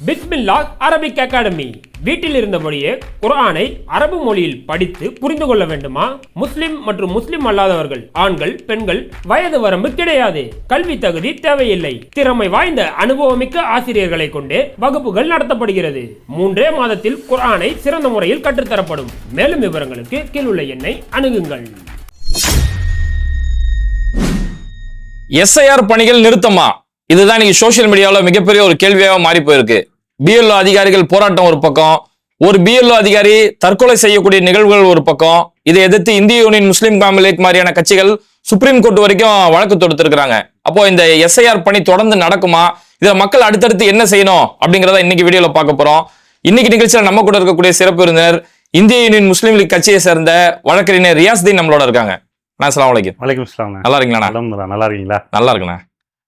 பிஸ்மில்லா Arabic academy. வீட்டில் இருந்தபடியே குர்ஆனை அரபு மொழியில் படித்து புரிந்து கொள்ள வேண்டுமா? முஸ்லிம் மற்றும் முஸ்லிம் அல்லாதவர்கள், ஆண்கள், பெண்கள், வயது வரம்பு கிடையாது. கல்வி தகுதி தேவையில்லை. திறமை வாய்ந்த அனுபவமிக்க ஆசிரியர்களை கொண்டே வகுப்புகள் நடத்தப்படுகிறது. 3 மாதத்தில் குர்ஆனை சிறந்த முறையில் கற்றுத்தரப்படும். மேலும் விவரங்களுக்கு கீழுள்ள எண்ணை அணுகுங்கள். எஸ்ஐஆர் பணிகள் நிறுத்தமா? இதுதான் இன்னைக்கு சோசியல் மீடியாவில் மிகப்பெரிய ஒரு கேள்வியாக மாறி போயிருக்கு. பிஎல்ஓ அதிகாரிகள் போராட்டம் ஒரு பக்கம், ஒரு பிஎல்ஓ அதிகாரி தற்கொலை செய்யக்கூடிய நிகழ்வுகள் ஒரு பக்கம். இதை எதிர்த்து இந்திய யூனியன் முஸ்லீம் காங்கிரஸ் மாதிரியான கட்சிகள் சுப்ரீம் கோர்ட் வரைக்கும் வழக்கு தொடுத்திருக்கிறாங்க. அப்போ இந்த எஸ்ஐஆர் பணி தொடர்ந்து நடக்குமா? இதை மக்கள் அடுத்தடுத்து என்ன செய்யணும் அப்படிங்கிறத இன்னைக்கு வீடியோல பார்க்க போறோம். இன்னைக்கு நிகழ்ச்சியில் நம்ம கூட இருக்கக்கூடிய சிறப்பு விருந்தினர் இந்திய யூனியன் முஸ்லீம் லீக் கட்சியை சேர்ந்த வழக்கறிஞர் ரியாஸ்தீன் நம்மளோட இருக்காங்க. அஸ்ஸலாமு அலைக்கும். வலைக்கும் ஸலாம். நல்லா இருக்கீங்களா? நல்லா இருக்கீங்களா? நல்லா இருக்குண்ணா.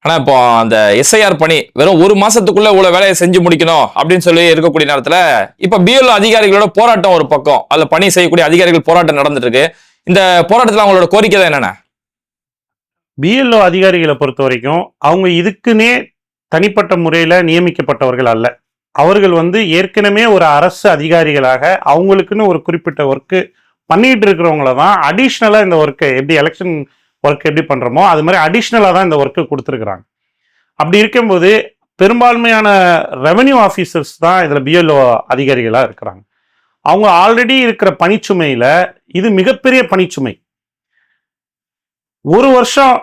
ஆனா இப்போ அந்த எஸ்ஐஆர் பணி வெறும் 1 மாசத்துக்குள்ள இவ்வளவு வேலையை செஞ்சு முடிக்கணும் அப்படின்னு சொல்லி இருக்கக்கூடிய நேரத்துல இப்ப பிஎல்ஓ அதிகாரிகளோட போராட்டம் ஒரு பக்கம், அதுல பணி செய்யக்கூடிய அதிகாரிகள் போராட்டம் நடந்துட்டு இருக்கு. இந்த போராட்டத்துல அவங்களோட கோரிக்கை தான் என்னன்னா, பிஎல்ஓ அதிகாரிகளை பொறுத்த வரைக்கும் அவங்க இதுக்குன்னே தனிப்பட்ட முறையில நியமிக்கப்பட்டவர்கள் அல்ல. அவர்கள் ஏற்கனவே ஒரு அரசு அதிகாரிகளாக அவங்களுக்குன்னு ஒரு குறிப்பிட்ட ஒர்க்கு பண்ணிட்டு இருக்கிறவங்கள தான் அடிஷ்னலா இந்த ஒர்க்கை எப்படி எலெக்ஷன் ஒர்க் எப்படி பண்றோமோ அது மாதிரி அடிஷ்னலாக தான் இந்த ஒர்க்கு கொடுத்துருக்குறாங்க. அப்படி இருக்கும்போது பெரும்பான்மையான ரெவென்யூ ஆஃபீஸர்ஸ் தான் இதில் பிஎல்ஓ அதிகாரிகளாக இருக்கிறாங்க. அவங்க ஆல்ரெடி இருக்கிற பணிச்சுமையில் இது மிகப்பெரிய பணிச்சுமை. ஒரு வருஷம்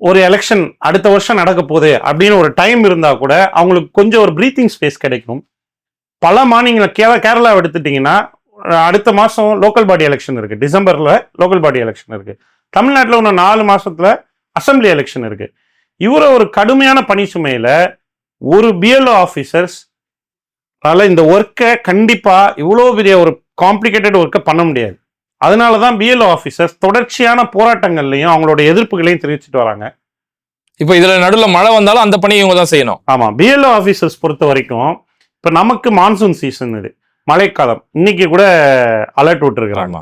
ஒரு எலெக்ஷன் அடுத்த வருஷம் நடக்க போகுது அப்படின்னு ஒரு டைம் இருந்தால் கூட அவங்களுக்கு கொஞ்சம் ஒரு ப்ரீத்திங் ஸ்பேஸ் கிடைக்கும். பல மாநிலங்கள் கேரளாவை எடுத்துட்டிங்கன்னா அடுத்த மாதம் லோக்கல் பாடி எலெக்ஷன் இருக்குது, டிசம்பரில் லோக்கல் பாடி எலெக்ஷன் இருக்குது. தமிழ்நாட்டில் இன்னும் 4 மாசத்துல அசம்பிளி எலெக்ஷன் இருக்கு. இவர ஒரு கடுமையான பணி சுமையில ஒரு பிஎல்ஓ ஆஃபீஸர்ஸ் இந்த ஒர்க்கை கண்டிப்பா இவ்வளோ பெரிய ஒரு காம்ப்ளிகேட்டட் ஒர்க்கை பண்ண முடியாது. அதனாலதான் பிஎல்ஓ ஆஃபீஸர்ஸ் தொடர்ச்சியான போராட்டங்கள்லையும் அவங்களோட எதிர்ப்புகளையும் தெரிவிச்சுட்டு வராங்க. இப்போ இதுல நடுவில் மழை வந்தாலும் அந்த பணியை இவங்க தான் செய்யணும். ஆமா, பிஎல்ஓ ஆஃபீஸர்ஸ் பொறுத்த வரைக்கும் இப்ப நமக்கு மான்சூன் சீசன், இது மழைக்காலம், இன்னைக்கு கூட அலர்ட் விட்டுருக்குறாங்க.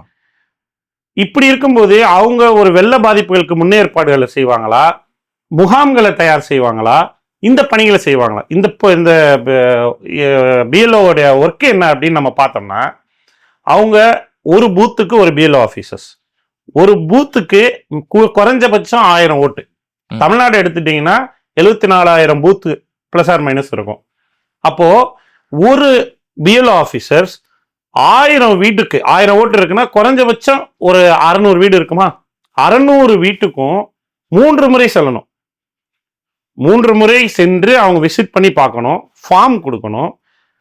இப்படி இருக்கும்போது அவங்க ஒரு வெள்ள பாதிப்புகளுக்கு முன்னேற்பாடுகளை செய்வாங்களா, முகாம்களை தயார் செய்வாங்களா, இந்த பணிகளை செய்வாங்களா? இந்த பிஎல்ஓடைய ஒர்க் என்ன அப்படின்னு நம்ம பார்த்தோம்னா, அவங்க ஒரு பூத்துக்கு ஒரு பிஎல்ஓ ஆஃபீஸர்ஸ், ஒரு பூத்துக்கு குறைஞ்சபட்சம் 1000 ஓட்டு. தமிழ்நாடு எடுத்துட்டீங்கன்னா 74,000 பூத்து பிளஸ் ஆர் மைனஸ் இருக்கும். அப்போ ஒரு பிஎல்ஓ ஆஃபீஸர்ஸ் 1000 வீட்டுக்கு 1000 ஓட்டு இருக்குன்னா குறைஞ்சபட்சம் ஒரு 600 வீடு இருக்குமா? 600 வீட்டுக்கும் 3 முறை செல்லணும். 3 முறை சென்று அவங்க விசிட் பண்ணி பார்க்கணும், ஃபார்ம் கொடுக்கணும்.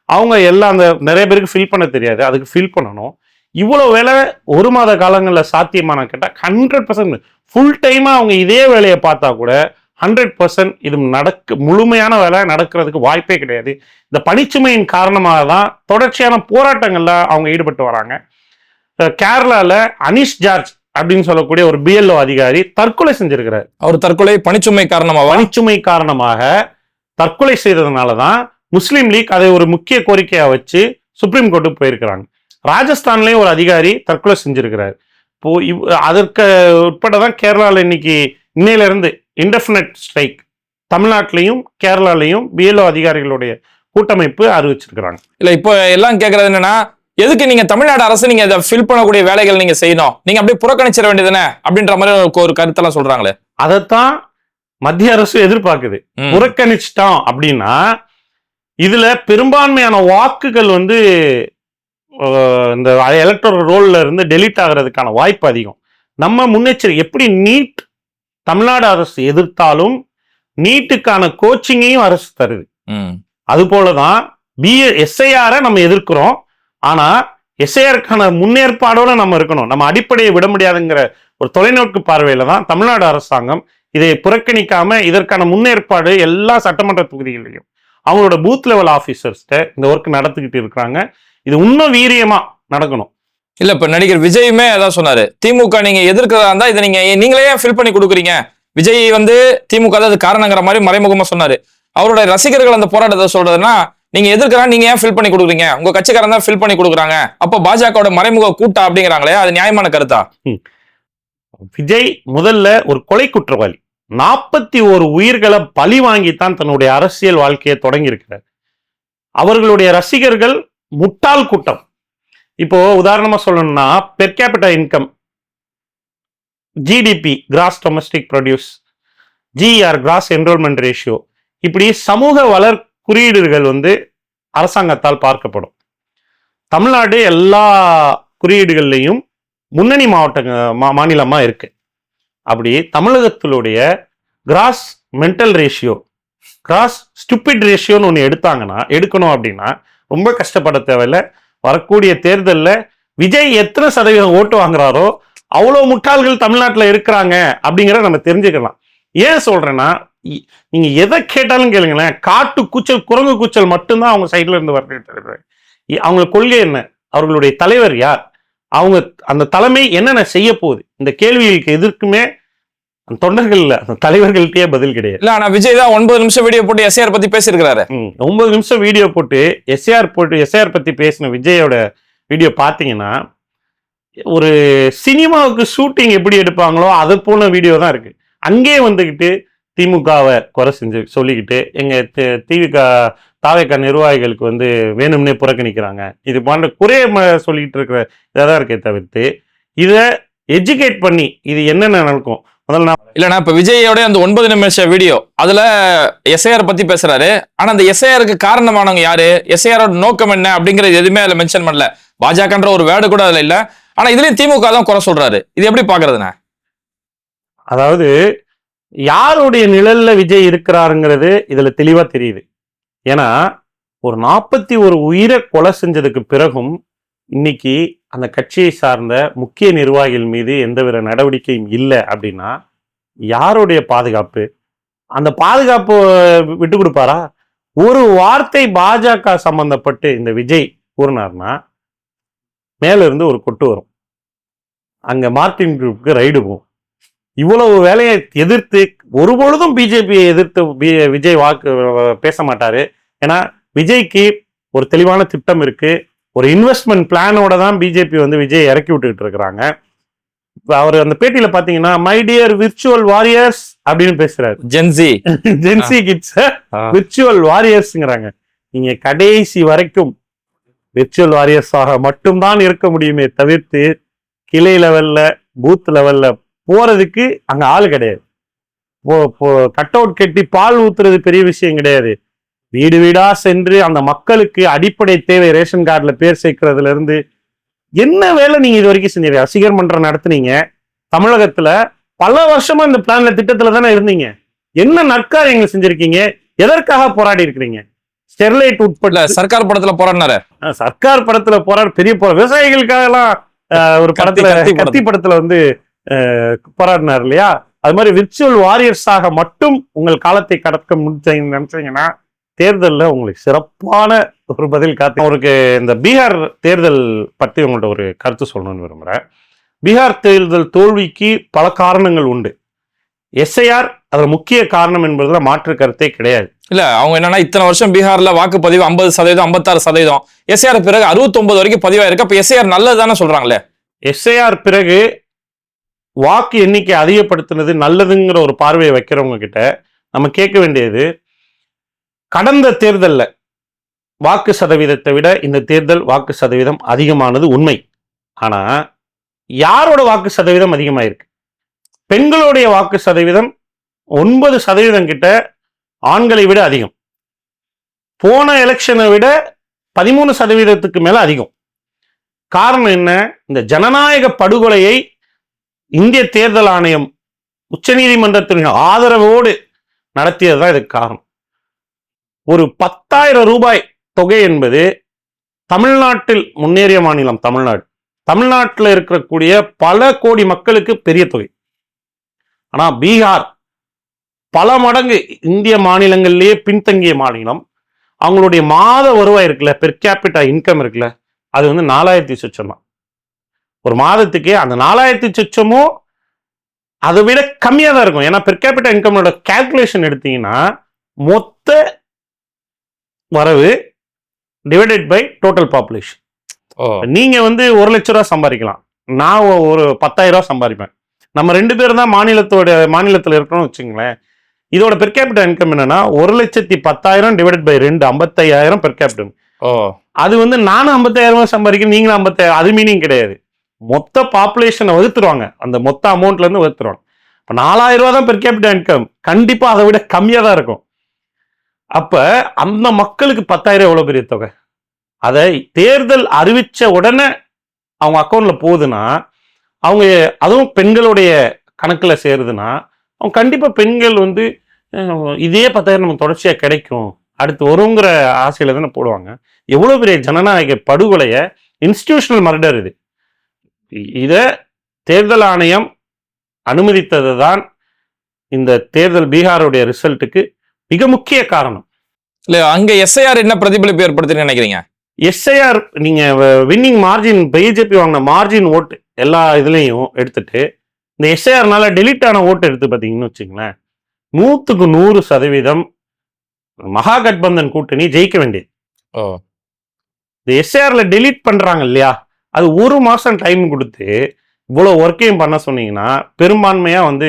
அவங்க எல்லாம் அந்த நிறைய பேருக்கு ஃபில் பண்ண தெரியாது, அதுக்கு ஃபில் பண்ணணும். இவ்வளோ வேலை 1 மாத காலங்களில் சாத்தியமான கேட்டால் 100% ஃபுல் டைமாக அவங்க இதே வேலையை பார்த்தா கூட 100% இது முழுமையான வேலை நடக்கிறதுக்கு வாய்ப்பே கிடையாது. இந்த பணிச்சுமையின் காரணமாக தான் தொடர்ச்சியான போராட்டங்கள்ல அவங்க ஈடுபட்டு வராங்க. கேரளால அனிஷ் ஜார்ஜ் அப்படின்னு சொல்லக்கூடிய ஒரு பிஎல்ஓ அதிகாரி தற்கொலை செஞ்சிருக்கிறார். அவர் தற்கொலை பணிச்சுமை காரணமாக தற்கொலை செய்ததுனால தான் முஸ்லீம் லீக் அதை ஒரு முக்கிய கோரிக்கையா வச்சு சுப்ரீம் கோர்ட்டுக்கு போயிருக்கிறாங்க. ராஜஸ்தான்லயும் ஒரு அதிகாரி தற்கொலை செஞ்சிருக்கிறார். இப்போ அதற்கு உட்படதான் கேரளால இன்னையில இருந்து இன்டெஃபினட் ஸ்ட்ரைக் தமிழ்நாட்டிலையும் கேரளாலையும் பிஎல்ஓ அதிகாரிகளுடைய கூட்டமைப்பு அறிவிச்சிருக்கிறாங்க. இல்ல இப்போ எல்லாம் கேட்கறது என்னன்னா, எதுக்கு நீங்க தமிழ்நாடு அரசு நீங்க இதை ஃபில் பண்ணக்கூடிய வேலைகள் நீங்க செய்யணும், நீங்க அப்படியே புறக்கணிச்சிட வேண்டியதுன்னு அப்படின்ற மாதிரி ஒரு கருத்தெல்லாம் சொல்றாங்களே. அதைத்தான் மத்திய அரசு எதிர்பார்க்குது. புறக்கணிச்சிட்டோம் அப்படின்னா இதுல பெரும்பான்மையான வாக்குகள் இந்த எலக்டோரல் ரோல்ல இருந்து டெலீட் ஆகிறதுக்கான வாய்ப்பு அதிகம். நம்ம முன்னெச்சரிக்கை எப்படி நீட் தமிழ்நாடு அரசு எதிர்த்தாலும் நீட்டுக்கான கோச்சிங்கையும் அரசு தருது. அது போலதான் எஸ்ஐஆரை நம்ம எதிர்க்கிறோம், ஆனா எஸ்ஐஆருக்கான முன்னேற்பாடோட நம்ம இருக்கணும். நம்ம அடிப்படையை விட முடியாதுங்கிற ஒரு தொலைநோக்கு பார்வையில தான் தமிழ்நாடு அரசாங்கம் இதை புறக்கணிக்காம இதற்கான முன்னேற்பாடு எல்லா சட்டமன்ற தொகுதிகளையும் அவங்களோட பூத் லெவல் ஆபீசர்ஸ்ட இந்த ஒர்க் நடத்திக்கிட்டு இருக்கிறாங்க. இது இன்னும் வீரியமா நடக்கணும். இல்ல இப்ப நடிகர் விஜயுமே அதான் சொன்னாரு, திமுக நீங்க எதிர்க்கிறதா இருந்தா இதை நீங்களே ஃபில் பண்ணி கொடுக்குறீங்க, விஜய் திமுக அது காரணங்கிற மாதிரி மறைமுகமா சொன்னாரு. அவரோட ரசிகர்கள் அந்த போராட்டத்தை சொல்றதுன்னா, நீங்க எதிர்க்கிறா நீங்க ஏன் ஃபில் பண்ணி கொடுக்குறீங்க, உங்க கட்சிக்காரன் தான் ஃபில் பண்ணி கொடுக்குறாங்க, அப்ப பாஜகவோட மறைமுக கூட்டா அப்படிங்கிறாங்களே, அது நியாயமான கருத்தா? விஜய் முதல்ல ஒரு கொலை குற்றவாளி, 41 உயிர்களை பழி வாங்கித்தான் தன்னுடைய அரசியல் வாழ்க்கையை தொடங்கி இருக்கிறார். அவர்களுடைய ரசிகர்கள் முட்டாள் கூட்டம். இப்போ உதாரணமா சொல்லணும்னா per capita income, GDP gross domestic produce, GR gross enrolment ratio, இப்படி சமூக வளர் குறியீடுகள் வந்து அரசாங்கத்தால் பார்க்கப்படும். தமிழ்நாடு எல்லா குறியீடுகள்லையும் முன்னணி மாநிலமா இருக்கு. அப்படி தமிழகத்தினுடைய gross mental ratio, gross stupid ரேஷியோன்னு ஒன்று எடுக்கணும் அப்படின்னா ரொம்ப கஷ்டப்பட தேவையில்லை. வரக்கூடிய தேர்தலில் விஜய் எத்தனை சதவீதம் ஓட்டு வாங்குறாரோ அவ்வளோ முட்டாள்கள் தமிழ்நாட்டில் இருக்கிறாங்க அப்படிங்கிறத நம்ம தெரிஞ்சுக்கலாம். ஏன் சொல்றேன்னா, நீங்க எதை கேட்டாலும் கேளுங்களேன், காட்டு கூச்சல் குரங்கு கூச்சல் மட்டும்தான் அவங்க சைட்ல இருந்து வருது. அவங்க கொள்கை என்ன, அவர்களுடைய தலைவர் யார், அவங்க அந்த தலைமை என்னென்ன செய்ய போகுது, இந்த கேள்விகளுக்கு எதற்குமே தொண்டர்கள் அந்த தலைவர்கள்ட்டே பதில் கிடையாது. இல்ல, ஆனா விஜய் தான் 9 நிமிஷம் வீடியோ போட்டு எஸ்ஏஆர் பத்தி பேசியிருக்கிறாரு. 9 நிமிஷம் வீடியோ போட்டு எஸ்ஏஆர் பத்தி பேசின விஜயோட வீடியோ பாத்தீங்கன்னா ஒரு சினிமாவுக்கு ஷூட்டிங் எப்படி எடுப்பாங்களோ அது போன வீடியோ தான் இருக்கு. அங்கே வந்துகிட்டு திமுகவை குறை செஞ்சு சொல்லிக்கிட்டு எங்க தாவேக நிர்வாகிகளுக்கு வந்து வேணும்னே புறக்கணிக்கிறாங்க, இது போன்ற குறைய சொல்லிக்கிட்டு இருக்கிற இதான் இருக்கே தவிர்த்து இதை எஜுகேட் பண்ணி இது என்னென்ன நடக்கும் முதல்ல. இல்லனா இப்ப விஜயோட அந்த 9 நிமிஷம் வீடியோ அதுல எஸ்ஐஆர் பத்தி பேசுறாரு. ஆனா அந்த எஸ்ஐஆருக்கு காரணமானவங்க யாரு, எஸ்ஐஆரோட நோக்கம் என்ன அப்படிங்கறது எதுவுமே அதுல மென்ஷன் பண்ணல. பாஜகன்ற ஒரு வேர்டு கூட அதுல இல்ல. ஆனா இதுலயும் திமுக தான் குறை சொல்றாரு. இது எப்படி பாக்குறதுண்ணா? அதாவது யாருடைய நிழல்ல விஜய் இருக்கிறாருங்கிறது இதுல தெளிவா தெரியுது. ஏன்னா ஒரு 41 உயிரை கொலை செஞ்சதுக்கு பிறகும் இன்னைக்கு அந்த கட்சியை சார்ந்த முக்கிய நிர்வாகிகள் மீது எந்தவித நடவடிக்கையும் இல்லை அப்படின்னா யாருடைய பாதுகாப்பு? அந்த பாதுகாப்பு விட்டு கொடுப்பாரா? ஒரு வார்த்தை பாஜக சம்பந்தப்பட்டு இந்த விஜய் கூறினார்னா மேல இருந்து ஒரு கொட்டு வரும், அங்க மார்டின் குரூப்புக்கு ரைடு போகும். இவ்வளவு வேலையை எதிர்த்து ஒருபொழுதும் பிஜேபியை எதிர்த்து விஜய் பேச மாட்டாரு. ஏன்னா விஜய்க்கு ஒரு தெளிவான திட்டம் இருக்கு, ஒரு இன்வெஸ்ட்மெண்ட் பிளானோட தான் பிஜேபி வந்து விஜய் இறக்கி விட்டுட்டு இருக்கிறாங்க. அவர் அந்த பேட்டியில பாத்தீங்கன்னா மை டியர் விர்ச்சுவல் வாரியர்ஸ் அப்படின்னு பேசுறாரு. ஜென்சி கிட்ஸ் விர்ச்சுவல் வாரியர்ஸ்ங்கிறாங்க. நீங்க கடைசி வரைக்கும் விர்ச்சுவல் வாரியர்ஸாக மட்டும்தான் இருக்க முடியுமே தவிர்த்து கிளை லெவல்ல பூத் லெவல்ல போறதுக்கு அங்க ஆள் கிடையாது. கட் அவுட் கட்டி பால் ஊத்துறது பெரிய விஷயம் கிடையாது. வீடு வீடா சென்று அந்த மக்களுக்கு அடிப்படை தேவை ரேஷன் கார்டுல பேர் சேர்க்கறதுல இருந்து என்ன வேலை நீங்க இது வரைக்கும் செஞ்சீங்க? ரசிகர் மன்றம் நடத்துனீங்க தமிழகத்துல, பல வருஷமா இந்த பிளான்ல திட்டத்துல தானே இருந்தீங்க. என்ன நற்காரியங்கள் செஞ்சிருக்கீங்க? எதற்காக போராடி இருக்கிறீங்க? ஸ்டெர்லைட் உட்பட சர்க்கார் படத்துல போராடினாரு. சர்க்கார் படத்துல பெரிய விவசாயிகளுக்காக எல்லாம் ஒரு படத்துல கத்தி படத்துல வந்து போராடினார் இல்லையா? அது மாதிரி விர்ச்சுவல் வாரியர்ஸாக மட்டும் உங்கள் காலத்தை கடக்க நினைச்சீங்கன்னா தேர்தலில் உங்களுக்கு சிறப்பான ஒரு பதில் காத்து. அவருக்கு இந்த பீகார் தேர்தல் பற்றி உங்கள்கிட்ட ஒரு கருத்து சொல்லணும்னு விரும்புகிறேன். பீகார் தேர்தல் தோல்விக்கு பல காரணங்கள் உண்டு. எஸ்ஐஆர் அதில் முக்கிய காரணம் என்பதுல மாற்று கருத்தே கிடையாது. இல்ல, அவங்க என்னன்னா இத்தனை வருஷம் பீகார்ல வாக்குப்பதிவு 50%, 56%, எஸ்ஐஆர் பிறகு 69 வரைக்கும் பதிவாயிருக்கு. அப்ப எஸ்ஐஆர் நல்லதுதானே சொல்றாங்களே. எஸ்ஐஆர் பிறகு வாக்கு எண்ணிக்கை அதிகப்படுத்தினது நல்லதுங்கிற ஒரு பார்வையை வைக்கிறவங்க கிட்ட நம்ம கேட்க வேண்டியது, கடந்த தேர்தலில் வாக்கு சதவீதத்தை விட இந்த தேர்தல் வாக்கு சதவீதம் அதிகமானது உண்மை. ஆனா யாரோட வாக்கு சதவீதம் அதிகமாயிருக்கு? பெண்களுடைய வாக்கு சதவீதம் 9% கிட்ட ஆண்களை விட அதிகம். போன எலெக்ஷனை விட 13% மேல அதிகம். காரணம் என்ன? இந்த ஜனநாயக படுகொலையை இந்திய தேர்தல் ஆணையம் உச்சநீதிமன்றத்தின் ஆதரவோடு நடத்தியதுதான் இதுக்கு காரணம். ஒரு 10,000 ரூபாய் தொகை என்பது தமிழ்நாட்டில் முன்னேறிய மாநிலம் தமிழ்நாடு. தமிழ்நாட்டில் இருக்கக்கூடிய பல கோடி மக்களுக்கு பெரிய தொகை. ஆனா பீகார் பல மடங்கு இந்திய மாநிலங்களிலேயே பின்தங்கிய மாநிலம். அவங்களுடைய மாத வருவாய் இருக்குல்ல, பெர் கேபிட்டா இன்கம் இருக்குல்ல, அது வந்து 4,000 சொச்சம் தான். ஒரு மாதத்துக்கே அந்த 4,000 சொச்சமும் அதை விட கம்மியா தான் இருக்கும். ஏன்னா பெர் கேபிட்டா இன்கமோட கால்குலேஷன் எடுத்தீங்கன்னா மொத்த வரவு டிவைடட் பை டோட்டல் பாப்புலேஷன். நீங்க வந்து 1 லட்ச ரூபா சம்பாதிக்கலாம், நான் ஒரு 10,000 ரூபா சம்பாதிப்பேன். நம்ம 2 பேரும் தான் மாநிலத்துல இருக்கணும்னு வச்சுங்களேன். இதோட பெர் கேபிட்டல் இன்கம் என்னன்னா 1,10,000 டிவைடட் பை 2 55,000 பெர் கேபிட்டல். அது வந்து நானும் 55,000 சம்பாதிக்கிறேன், நீங்களும் 55,000, அது மீனிங் கிடையாது. மொத்த பாப்புலேஷனை வகுத்துருவாங்க, அந்த மொத்த அமௌண்ட்ல இருந்து வகுத்துருவாங்க. இப்போ 4,000 ரூபா தான் பெர் கேபிட்டல் இன்கம், கண்டிப்பா அதை விட கம்மியா தான் இருக்கும். அப்ப அந்த மக்களுக்கு 10,000 எவ்வளவு பெரிய தொகை? அதை தேர்தல் அறிவிச்ச உடனே அவங்க அக்கௌண்ட்ல போகுதுன்னா, அவங்க அதுவும் பெண்களுடைய கணக்குல சேருதுன்னா, அவங்க கண்டிப்பா பெண்கள் வந்து இதே 10,000 நமக்கு தொடர்ச்சியா கிடைக்கும், அடுத்து வருங்கிற ஆசையில தானே போடுவாங்க. எவ்வளவு பெரிய ஜனநாயக படுகொலைய, இன்ஸ்டிடியூஷனல் மர்டர் இது. இத தேர்தல் ஆணையம் அனுமதித்தது தான் இந்த தேர்தல் பீகாருடைய ரிசல்ட்டுக்கு மிக முக்கிய காரணம். இல்ல அங்க எஸ்ஐஆர் என்ன பிரதிபலிப்பு ஏற்படுத்தி நினைக்கிறீங்க? எஸ்ஐஆர் நீங்க வின்னிங் மார்ஜின், பிஜேபி வாங்கின மார்ஜின் ஓட்டு எல்லா இதுலையும் எடுத்துட்டு இந்த எஸ்ஐஆர்னால டெலிட் ஆன ஓட்டு எடுத்து பார்த்தீங்கன்னு வச்சுங்களேன், 100க்கு 100% மகாகட்பந்தன் கூட்டணி ஜெயிக்க வேண்டியது. இந்த எஸ்ஐஆர்ல டெலிட் பண்றாங்க இல்லையா, அது 1 மாசம் டைம் கொடுத்து இவ்வளவு ஒர்க்கையும் பண்ண சொன்னீங்கன்னா, பெரும்பான்மையா வந்து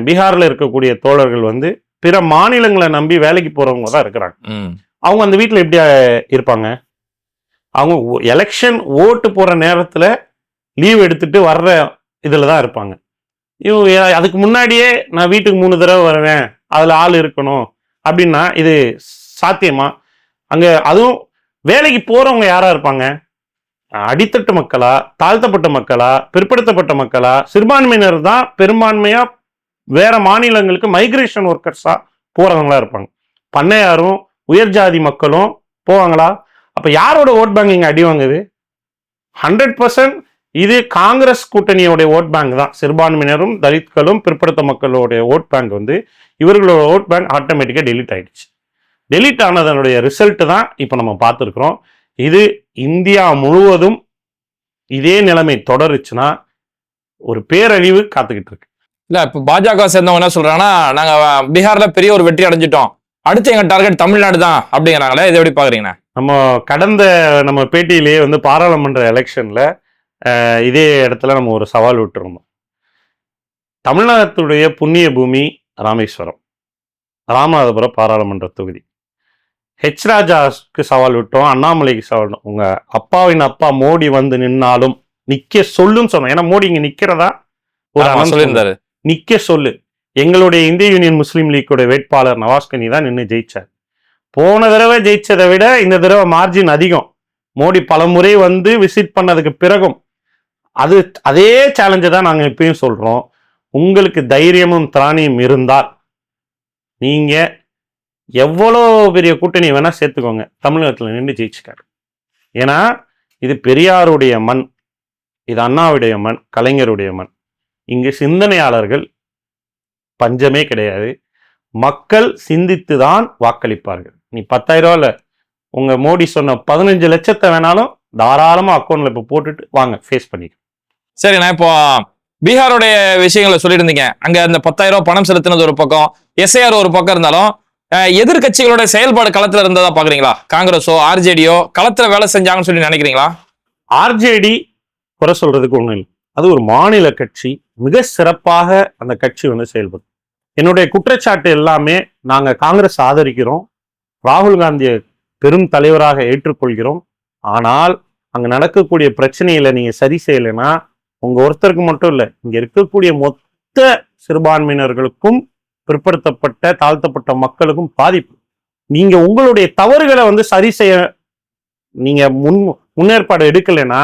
பீகார்ல இருக்கக்கூடிய தோழர்கள் வந்து பிற மாநிலங்களை நம்பி வேலைக்கு போறவங்க தான் இருக்கிறாங்க. அவங்க அந்த வீட்டுல எப்படி இருப்பாங்க? அவங்க எலெக்ஷன் ஓட்டு போற நேரத்துல லீவ் எடுத்துட்டு வர்ற இதுல தான் இருப்பாங்க. அதுக்கு முன்னாடியே நான் வீட்டுக்கு 3 தடவை வருவேன், அதுல ஆள் இருக்கணும் அப்படின்னா இது சாத்தியமா? அங்க அதுவும் வேலைக்கு போறவங்க யாரா இருப்பாங்க? அடித்தட்டு மக்களா, தாழ்த்தப்பட்ட மக்களா, பிற்படுத்தப்பட்ட மக்களா, சிறுபான்மையினர் தான் பெரும்பான்மையா வேற மாநிலங்களுக்கு மைக்ரேஷன் ஒர்க்கர்ஸா போறவங்களா இருப்பாங்க. பண்ணையாரும் உயர் ஜாதி மக்களும் போவாங்களா? அப்ப யாரோட ஓட் பேங்க் இங்க அடி வாங்குது? 100% இது காங்கிரஸ் கூட்டணியோட ஓட் பேங்க் தான். சிறுபான்மையினரும் தலித்களும் பிற்படுத்த மக்களுடைய ஓட் பேங்க் வந்து இவர்களோட ஓட் பேங்க் ஆட்டோமேட்டிக்கா டெலிட் ஆயிடுச்சு. டெலிட் ஆனதனுடைய ரிசல்ட் தான் இப்ப நம்ம பார்த்துருக்கிறோம். இது இந்தியா முழுவதும் இதே நிலைமை தொடருச்சுன்னா ஒரு பேரழிவு காத்துக்கிட்டு இருக்கு. இல்ல இப்ப பாஜக சேர்ந்தவங்க என்ன சொல்றாங்கன்னா, நாங்க பீகார்ல பெரிய ஒரு வெற்றி அடைஞ்சிட்டோம், அடுத்து எங்க டார்கெட் தமிழ்நாடு தான் அப்படிங்கிறாங்களே, இதை எப்படி பாக்குறீங்க? நம்ம கடந்த நம்ம பேட்டியிலேயே வந்து பாராளுமன்ற எலெக்ஷன்ல இதே இடத்துல நம்ம ஒரு சவால் விட்டுருந்தோம். தமிழ்நாட்டுடைய புண்ணிய பூமி ராமேஸ்வரம், ராமநாதபுரம் பாராளுமன்ற தொகுதி. ஹெச் ராஜாவுக்கு சவால் விட்டோம், அண்ணாமலைக்கு சவால். உங்க அப்பாவின் அப்பா மோடி வந்து நின்னாலும் நிக்க சொல்லுன்னு சொன்னோம். ஏன்னா மோடி இங்க நிக்கிறதா ஒரு சொல்லியிருந்தாரு, நிக்க சொல்லு. எங்களுடைய இந்திய யூனியன் முஸ்லீம் லீக்கோட வேட்பாளர் நவாஸ்கனி தான் நின்று ஜெயிச்சார். போன தடவை ஜெயிச்சதை விட இந்த தடவை மார்ஜின் அதிகம். மோடி பல முறை வந்து விசிட் பண்ணதுக்கு பிறகும் அதே சேலஞ்சை தான் நாங்க இப்பயும் சொல்றோம். உங்களுக்கு தைரியமும் திராணியும் இருந்தால் நீங்க எவ்வளோ பெரிய கூட்டணி வேணா சேர்த்துக்கோங்க, தமிழகத்துல நின்று ஜெயிச்சுக்காரு. ஏன்னா இது பெரியாருடைய மண், இது அண்ணாவுடைய மண், கலைஞருடைய மண். இங்கு சிந்தனையாளர்கள் பஞ்சமே கிடையாது. மக்கள் சிந்தித்து தான் வாக்களிப்பார்கள். நீ 10,000 ரூபாயில உங்க மோடி சொன்ன 15 லட்சத்தை வேணாலும் தாராளமா அக்கௌண்ட்ல இப்ப போட்டுட்டு வாங்க, ஃபேஸ் பண்ணிக்க. சரி, நான் இப்போ பீகாரோடைய விஷயங்களை சொல்லிட்டு இருந்தீங்க. அங்க அந்த 10,000 ரூபாய் பணம் செலுத்தினது ஒரு பக்கம், எஸ்ஐஆர் ஒரு பக்கம் இருந்தாலும் எதிர்கட்சிகளோட செயல்பாடு களத்துல இருந்ததா பாக்குறீங்களா? காங்கிரஸோ ஆர்ஜேடியோ களத்துல வேலை செஞ்சாங்கன்னு சொல்லி நினைக்கிறீங்களா? ஆர்ஜேடி குறை சொல்றதுக்கு ஒண்ணும் இல்லை, அது ஒரு மாநில கட்சி, மிக சிறப்பாக அந்த கட்சி வந்து செயல்படும். என்னுடைய குற்றச்சாட்டு எல்லாமே நாங்க காங்கிரஸ் ஆதரிக்கிறோம், ராகுல் காந்தியை பெரும் தலைவராக ஏற்றுக்கொள்கிறோம். ஆனால் அங்க நடக்கக்கூடிய பிரச்சனைகளை நீங்க சரி செய்யலைன்னா உங்க ஒருத்தருக்கு மட்டும் இல்லை, இங்க இருக்கக்கூடிய மொத்த சிறுபான்மையினர்களுக்கும் பிற்படுத்தப்பட்ட தாழ்த்தப்பட்ட மக்களுக்கும் பாதிப்பு. நீங்க உங்களுடைய தவறுகளை வந்து சரி செய்ய நீங்க முன்னேற்பாடு எடுக்கலைன்னா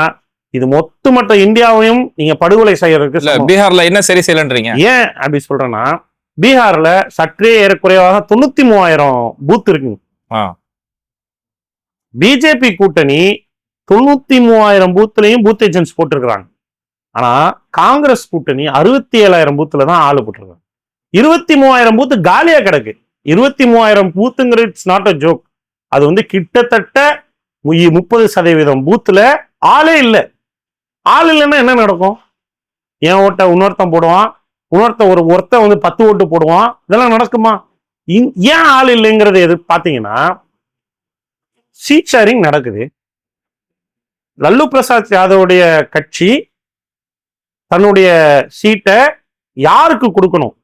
இது மொத்த இந்தியாவையும் நீங்க படுகொலை செய்யறதுக்கு. பீகார்ல என்ன சரி செய்யலன்றீங்க? ஏன் அப்படி சொல்றேன்னா, பீகார்ல சற்றே ஏறக்குறைவாக 93,000 பூத் இருக்குங்க. பிஜேபி கூட்டணி 93,000 பூத்லயும் பூத் ஏஜென்ட்ஸ் போட்டிருக்கிறாங்க. ஆனா காங்கிரஸ் கூட்டணி 67,000 பூத்துல தான் ஆளு போட்டிருக்காங்க. 23,000 பூத்து காலியா கிடக்கு. 23,000 பூத்துங்கிறது இட்ஸ் நாட் அ ஜோக். அது வந்து கிட்டத்தட்ட 30% பூத்துல ஆளே இல்லை. ஆள் இல்லைன்னா என்ன நடக்கும்? என் ஓட்ட இன்னொருத்தன் போடுவான், ஒருத்தன் வந்து 10 ஓட்டு போடுவான். இதெல்லாம் நடக்குமா? ஏன் ஆள் இல்லைங்கிறது எது பாத்தீங்கன்னா, சீட் ஷேரிங் நடக்குது. லல்லு பிரசாத் யாதவுடைய கட்சி தன்னுடைய சீட்டை யாருக்கு கொடுக்கணும்?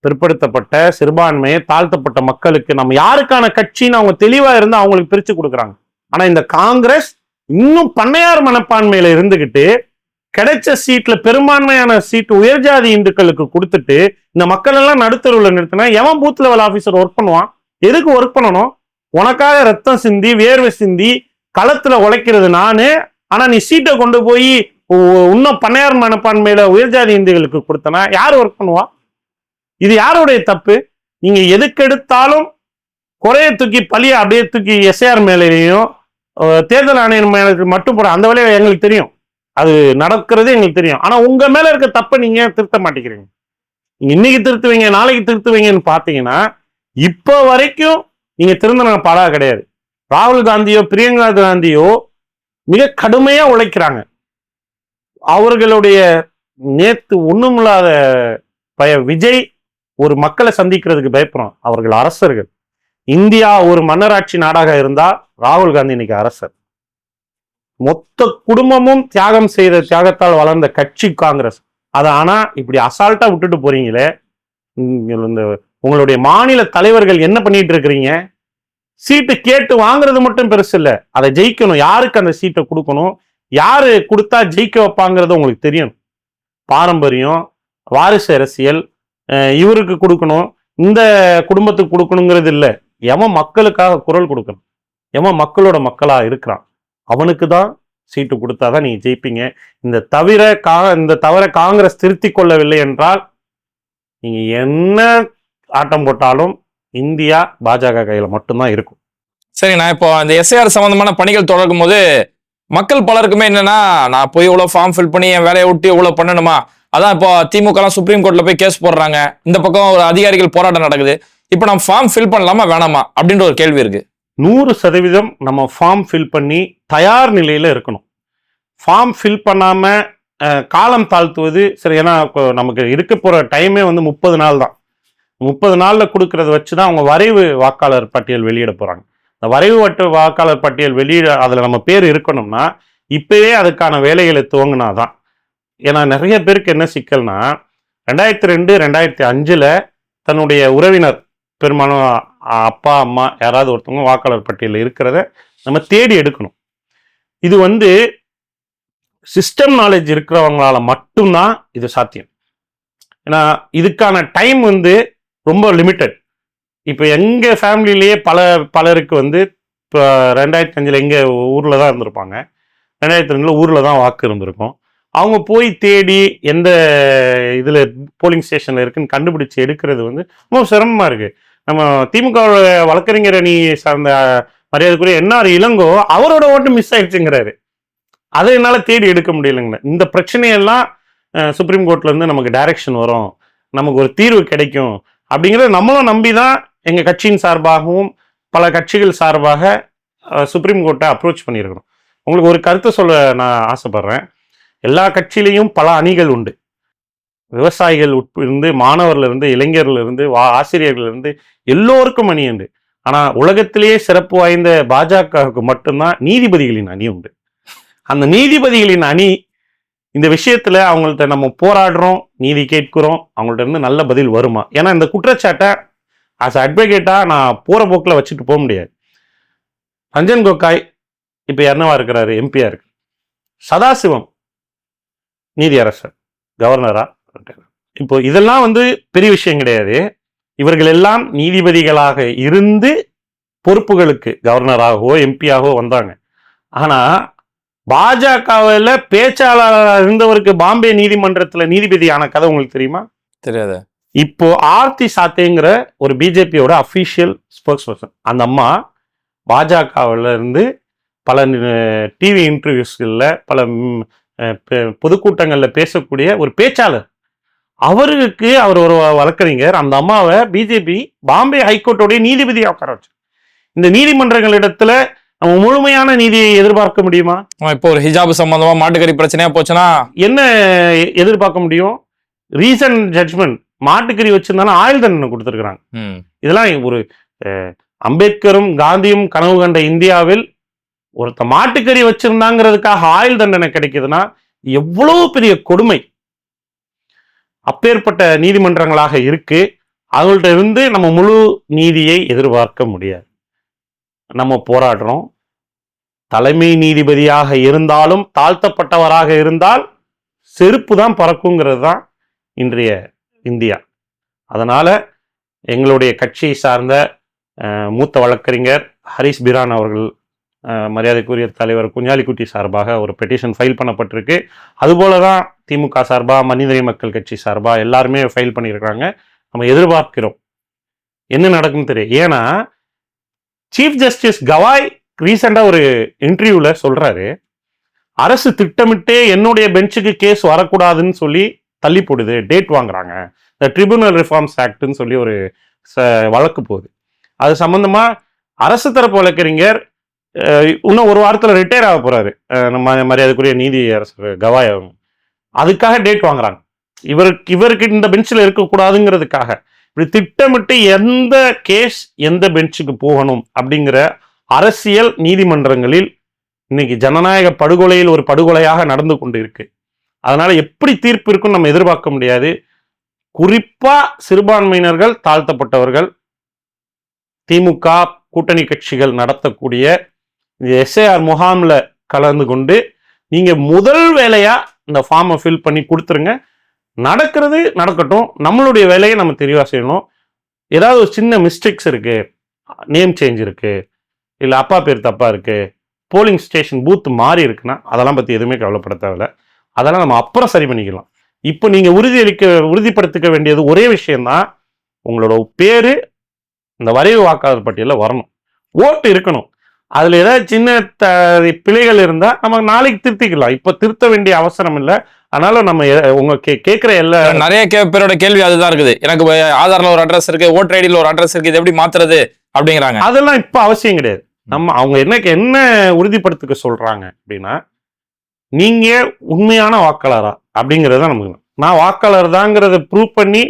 பிற்படுத்தப்பட்ட சிறுபான்மையை தாழ்த்தப்பட்ட மக்களுக்கு நம்ம யாருக்கான கட்சின்னு அவங்க தெளிவா இருந்து அவங்களுக்கு பிரிச்சு கொடுக்குறாங்க. ஆனா இந்த காங்கிரஸ் இன்னும் பண்ணையார் மனப்பான்மையில இருந்துகிட்டு கிடைச்ச சீட்ல பெரும்பான்மையான சீட் உயர்ஜாதி இந்துக்களுக்கு கொடுத்துட்டு இந்த மக்கள் எல்லாம் நடுத்தருவில் நிறுத்தினா எவன் பூத் லெவல் ஆபீசர் ஒர்க் பண்ணுவான்? எதுக்கு ஒர்க் பண்ணணும்? உனக்காக ரத்தம் சிந்தி வேர்வை சிந்தி களத்துல உழைக்கிறது நானு. ஆனா நீ சீட்டை கொண்டு போய் இன்னும் பண்ணையார் மனப்பான்மையில உயர்ஜாதி இந்துக்களுக்கு கொடுத்தனா யார் ஒர்க் பண்ணுவா? இது யாருடைய தப்பு? நீங்க எதுக்கெடுத்தாலும் குறைய தூக்கி பழிய அப்படியே தூக்கி எஸ்ஐஆர் மேலேயும் தேர்தல் ஆணையம் மேல மட்டும் போற அந்த வேலையை எங்களுக்கு தெரியும், அது நடக்கிறது எங்களுக்கு தெரியும். ஆனா உங்க மேல இருக்க தப்ப நீங்க திருத்த மாட்டேங்கிறீங்க. நீங்க இன்னைக்கு திருத்துவீங்க நாளைக்கு திருத்துவீங்கன்னு பாத்தீங்கன்னா இப்ப வரைக்கும் நீங்க திருந்தின பாடா கிடையாது. ராகுல் காந்தியோ பிரியங்கா காந்தியோ மிக கடுமையா உழைக்கிறாங்க. அவர்களுடைய நேத்து ஒண்ணுமில்லாத விஜய் ஒரு மக்களை சந்திக்கிறதுக்கு பயப்படுறோம். அவர்கள் அரசர்கள். இந்தியா ஒரு மன்னராட்சி நாடாக இருந்தா ராகுல் காந்தி இன்னைக்கு அரசர். மொத்த குடும்பமும் தியாகம் செய்த தியாகத்தால் வளர்ந்த கட்சி காங்கிரஸ். அதை ஆனா இப்படி அசால்ட்டா விட்டுட்டு போறீங்களே. இந்த உங்களுடைய மாநில தலைவர்கள் என்ன பண்ணிட்டு இருக்கிறீங்க? சீட்டு கேட்டு வாங்குறது மட்டும் பெருசு இல்லை, அதை ஜெயிக்கணும். யாருக்கு அந்த சீட்டை கொடுக்கணும், யாரு கொடுத்தா ஜெயிக்க வைப்பாங்கிறது உங்களுக்கு தெரியும். பாரம்பரியம், வாரிசு அரசியல், இவருக்கு கொடுக்கணும் இந்த குடும்பத்துக்கு கொடுக்கணுங்கிறது இல்லை. எவன் மக்களுக்காக குரல் கொடுக்கணும், எவன் மக்களோட மக்களா இருக்கிறான் அவனுக்கு தான் சீட்டு கொடுத்தாதான் நீங்க ஜெயிப்பீங்க. இந்த தவிர காங்கிரஸ் திருத்தி கொள்ளவில்லை என்றால் நீங்க என்ன ஆட்டம் போட்டாலும் இந்தியா பாஜக கையில மட்டும்தான் இருக்கும். சரி, நான் இப்போ இந்த எஸ்ஐஆர் சம்பந்தமான பணிகள் தொடரும் போது மக்கள் பலருக்குமே என்னன்னா, நான் போய் இவ்வளவு ஃபார்ம் ஃபில் பண்ணி என் வேலையை விட்டு இவ்வளவு பண்ணணுமா? அதான் இப்போ திமுக எல்லாம் சுப்ரீம் கோர்ட்ல போய் கேஸ் போடுறாங்க, இந்த பக்கம் ஒரு அதிகாரிகள் போராட்டம் நடக்குது. இப்போ நம்ம ஃபார்ம் ஃபில் பண்ணலாமா வேணாமா அப்படின்ற ஒரு கேள்வி இருக்கு. 100% நம்ம ஃபார்ம் ஃபில் பண்ணி தயார் நிலையில இருக்கணும். ஃபார்ம் ஃபில் பண்ணாம காலம் தாழ்த்துவது சரி. ஏன்னா நமக்கு இருக்க போற டைமே 30 நாள் தான். 30 நாள்ல கொடுக்கறத வச்சுதான் அவங்க வரைவு வாக்காளர் பட்டியல் வெளியிட போறாங்க. இந்த வரைவு வாக்காளர் பட்டியல் அதுல நம்ம பேர் இருக்கணும்னா இப்பவே அதுக்கான வேலைகளை துவங்கினாதான். ஏன்னா நிறைய பேருக்கு என்ன சிக்கல்னா 2002, 2005 தன்னுடைய உறவினர் பெரும்பாலும் அப்பா அம்மா யாராவது ஒருத்தவங்க வாக்காளர் பட்டியலில் இருக்கிறத நம்ம தேடி எடுக்கணும். இது சிஸ்டம் நாலேஜ் இருக்கிறவங்களால மட்டும்தான் இது சாத்தியம். ஏன்னா இதுக்கான டைம் ரொம்ப லிமிட்டட். இப்போ எங்க ஃபேமிலியிலேயே பலருக்கு இப்போ 2005 எங்க ஊர்ல தான் இருந்திருப்பாங்க, 2002 ஊர்ல தான் வாக்கு இருந்திருக்கும். அவங்க போய் தேடி எந்த இதுல போலிங் ஸ்டேஷன்ல இருக்குன்னு கண்டுபிடிச்சு எடுக்கிறது ரொம்ப சிரமமா இருக்கு. நம்ம திமுக வழக்கறிஞர் அணி சார்ந்த மரியாதைக்குரிய என்ஆர் இளங்கோ அவரோட ஓட்டு மிஸ் ஆயிடுச்சுங்கிறாரு. அதை என்னால தேடி எடுக்க முடியலைங்க. இந்த பிரச்சனையெல்லாம் சுப்ரீம் கோர்ட்ல இருந்து நமக்கு டைரக்ஷன் வரும், நமக்கு ஒரு தீர்வு கிடைக்கும் அப்படிங்கிறத நம்மளும் நம்பிதான் எங்க கட்சியின் சார்பாகவும் பல கட்சிகள் சார்பாக சுப்ரீம் கோர்ட்டை அப்ரோச் பண்ணியிருக்கிறோம். உங்களுக்கு ஒரு கருத்தை சொல்ல நான் ஆசைப்படுறேன். எல்லா கட்சியிலையும் பல அணிகள் உண்டு. விவசாயிகள் இருந்து மாணவர்ல இருந்து இளைஞர்ல இருந்து ஆசிரியர்கள் இருந்து எல்லோருக்கும் அணி உண்டு. ஆனா உலகத்திலேயே சிறப்பு வாய்ந்த பாஜகவுக்கு மட்டும்தான் நீதிபதிகளின் அணி உண்டு. அந்த நீதிபதிகளின் அணி இந்த விஷயத்துல அவங்கள்ட்ட நம்ம போராடுறோம், நீதி கேட்கிறோம், அவங்கள்ட்ட இருந்து நல்ல பதில் வருமா? ஏன்னா இந்த குற்றச்சாட்டை ஆஸ் அட்வொகேட்டா நான் போற போக்குல வச்சுட்டு போக முடியாது. ரஞ்சன் கோகாய் இப்ப என்னவா இருக்கிறாரு, எம்பியா இருக்கு. சதாசிவம் நீதியரசர் கவர்னரா. இப்போ இதெல்லாம் பெரிய விஷயம் கிடையாது. இவர்கள் எல்லாம் நீதிபதிகளாக இருந்து பொறுப்புகளுக்கு கவர்னராகவோ எம்பியாகவோ வந்தாங்க. ஆனா பாஜகவில் பேச்சாளராக இருந்தவருக்கு பாம்பே நீதிமன்றத்துல நீதிபதியான கதை உங்களுக்கு தெரியுமா? தெரியாது. இப்போ ஆர்த்தி சாத்தேங்கிற ஒரு பிஜேபியோட அபிஷியல் ஸ்போக்ஸ் பர்சன், அந்த அம்மா பாஜகவில் இருந்து பல டிவி இன்டர்வியூஸ்கள்ல பல பொதுக்கூட்டங்கள்ல பேசக்கூடிய ஒரு பேச்சாளர். அவருக்கு அவர் ஒரு வழக்கறிஞர். அந்த அம்மாவை பிஜேபி பாம்பே ஹைகோர்ட்டோடைய நீதிபதியாக உட்கார வச்சு. இந்த நீதிமன்றங்களிடத்துல நம்ம முழுமையான நீதியை எதிர்பார்க்க முடியுமா? இப்போ ஒரு ஹிஜாப் சம்பந்தமா மாட்டுக்கறி பிரச்சனையா போச்சுன்னா என்ன எதிர்பார்க்க முடியும்? ரீசன் ஜட்ஜ்மெண்ட் மாட்டுக்கறி வச்சிருந்தாலும் ஆயுள் தண்டனை கொடுத்துருக்காங்க. இதெல்லாம் ஒரு அம்பேத்கரும் காந்தியும் கனவு கண்ட இந்தியாவில் ஒருத்த மாட்டுக்கறி வச்சிருந்தாங்கிறதுக்காக ஆயுள் தண்டனை கிடைக்குதுன்னா எவ்வளவு பெரிய கொடுமை. அப்பேற்பட்ட நீதிமன்றங்களாக இருக்கு. அவங்கள்ட்ட இருந்து நம்ம முழு நீதியை எதிர்பார்க்க முடியாது. நம்ம போராடுறோம். தலைமை நீதிபதியாக இருந்தாலும் தாழ்த்தப்பட்டவராக இருந்தால் செருப்பு தான் பறக்குங்கிறது தான் இன்றைய இந்தியா. அதனால எங்களுடைய கட்சியை சார்ந்த மூத்த வழக்கறிஞர் ஹரிஸ் பிரான் அவர்கள், மரியாதைக்குரிய தலைவர் குஞ்சாலிக்குட்டி சார்பாக ஒரு பெட்டிஷன் ஃபைல் பண்ணப்பட்டிருக்கு. அதுபோல தான் திமுக சார்பாக, மனிதநேய மக்கள் கட்சி சார்பாக எல்லாருமே ஃபைல் பண்ணியிருக்காங்க. நம்ம எதிர்பார்க்கிறோம் என்ன நடக்கும்னு தெரியும். ஏன்னா சீஃப் ஜஸ்டிஸ் கவாய் ரீசெண்டாக ஒரு இன்டர்வியூவில் சொல்றாரு, அரசு திட்டமிட்டே என்னுடைய பெஞ்சுக்கு கேஸ் வரக்கூடாதுன்னு சொல்லி தள்ளி போடுது, டேட் வாங்குறாங்க. இந்த ட்ரிபியூனல் ரிஃபார்ம்ஸ் ஆக்ட்னு சொல்லி ஒரு வழக்கு போகுது. அது சம்பந்தமா அரசு தரப்பு வழக்கறிஞர் இன்னும் ஒரு வாரத்தில் ரிட்டையர் ஆக போறாரு, நம்ம மரியாதைக்குரிய நீதி அரசர் கவாய் அவங்க. அதுக்காக டேட் வாங்குறாங்க. இவருக்கு இந்த பெஞ்சில் இருக்கக்கூடாதுங்கிறதுக்காக. இப்படி திட்டமிட்டு எந்த கேஸ் எந்த பெஞ்சுக்கு போகணும் அப்படிங்கிற அரசியல் நீதிமன்றங்களில் இன்னைக்கு ஜனநாயக படுகொலையில் ஒரு படுகொலையாக நடந்து கொண்டு இருக்கு. அதனால எப்படி தீர்ப்பு இருக்குன்னு நம்ம எதிர்பார்க்க முடியாது. குறிப்பா சிறுபான்மையினர்கள், தாழ்த்தப்பட்டவர்கள், திமுக கூட்டணி கட்சிகள் நடத்தக்கூடிய எஸ்ஐஆர் முகாம்ல கலந்து கொண்டு நீங்க முதல் வேலையா இந்த ஃபார்மை ஃபில் பண்ணி கொடுத்துருங்க. நடக்கிறது நடக்கட்டும், நம்மளுடைய வேலையை நம்ம தெளிவாக செய்யணும். ஏதாவது ஒரு சின்ன மிஸ்டேக்ஸ் இருக்கு, நேம் சேஞ்ச் இருக்கு, இல்லை அப்பா பேர் தப்பா இருக்கு, போலிங் ஸ்டேஷன் பூத் மாறி இருக்குன்னா அதெல்லாம் பற்றி எதுவுமே கவலைப்பட தேவையில்ல. அதெல்லாம் நம்ம அப்புறம் சரி பண்ணிக்கலாம். இப்போ நீங்கள் உறுதிப்படுத்திக்க வேண்டியது ஒரே விஷயம்தான், உங்களோட பேர் இந்த வரைவு வாக்காளர் பட்டியலில் வரணும், ஓட்டு இருக்கணும். அதில் ஏதாவது சின்ன பிழைகள் இருந்தால் நம்ம நாளைக்கு திருத்திக்கலாம். இப்போ திருத்த வேண்டிய அவசரம் இல்லை. அதனால நம்ம உங்க கேட்குற எல்லா நிறைய பேரோட கேள்வி அதுதான் இருக்குது. எனக்கு ஆதார்ல ஒரு அட்ரஸ் இருக்கு, ஓட்டர் ஐடியில் ஒரு அட்ரஸ் இருக்கு, இது எப்படி மாத்துறது அப்படிங்கிறாங்க. அதெல்லாம் இப்போ அவசியம் கிடையாது. நம்ம அவங்க என்ன உறுதிப்படுத்திக்க சொல்றாங்க அப்படின்னா, நீங்க உண்மையான வாக்காளரா அப்படிங்கிறத நமக்கு, நான் வாக்காளர் தாங்கிறத ப்ரூவ் பண்ணி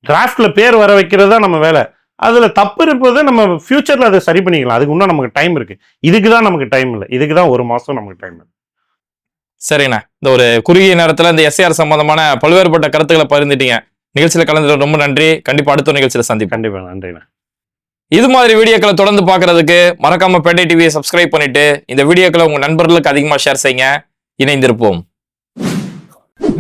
டிராஃப்ட்ல பேர் வர வைக்கிறது தான் நம்ம வேலை. அதுல தப்பு இருப்பது நம்ம ஃபியூச்சர்ல அதை சரி பண்ணிக்கலாம். அதுக்கு இன்னும் நமக்கு டைம் இருக்கு. இதுக்கு தான் நமக்கு டைம் இல்லை. இதுக்கு தான் 1 மாசம் நமக்கு டைம் இருக்கு. சரிண்ணா, இந்த ஒரு குறுகிய நேரத்தில் இந்த எஸ்ஐஆர் சம்பந்தமான பல்வேறுபட்ட கருத்துக்களை பகிர்ந்துட்டீங்க. நிகழ்ச்சியில் கலந்து ரொம்ப நன்றி. கண்டிப்பா அடுத்த நிகழ்ச்சியில் சந்திப்போம். கண்டிப்பா நன்றிண்ணா. இது மாதிரி வீடியோக்களை தொடர்ந்து பார்க்கறதுக்கு மறக்காம பேட்டை டிவியை சப்ஸ்கிரைப் பண்ணிட்டு இந்த வீடியோக்களை உங்க நண்பர்களுக்கு அதிகமா ஷேர் செய்யுங்க. இணைந்திருப்போம்.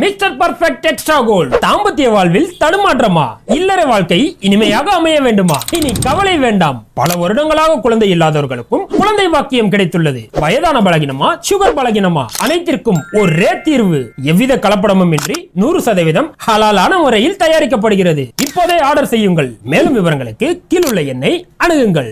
Mister perfect extra gold. தாம்பத்திய வாழ்வில் தடுமாற்றமா? இல்லற வாழ்க்கை இனிமையாக அமைய வேண்டுமா? இனி கவலை வேண்டாம். பல வருடங்களாக குழந்தை இல்லாதவர்களுக்கும் குழந்தை பாக்கியம் கிடைத்துள்ளது. வயதான பலகினமா, சுகர் பலகினமா, அனைத்திற்கும் ஒரே தீர்வு. எவ்வித கலப்படமும் இன்றி 100% ஹலாலான முறையில் தயாரிக்கப்படுகிறது. இப்போதே ஆர்டர் செய்யுங்கள். மேலும் விவரங்களுக்கு கீழுள்ள எண்ணை அணுகுங்கள்.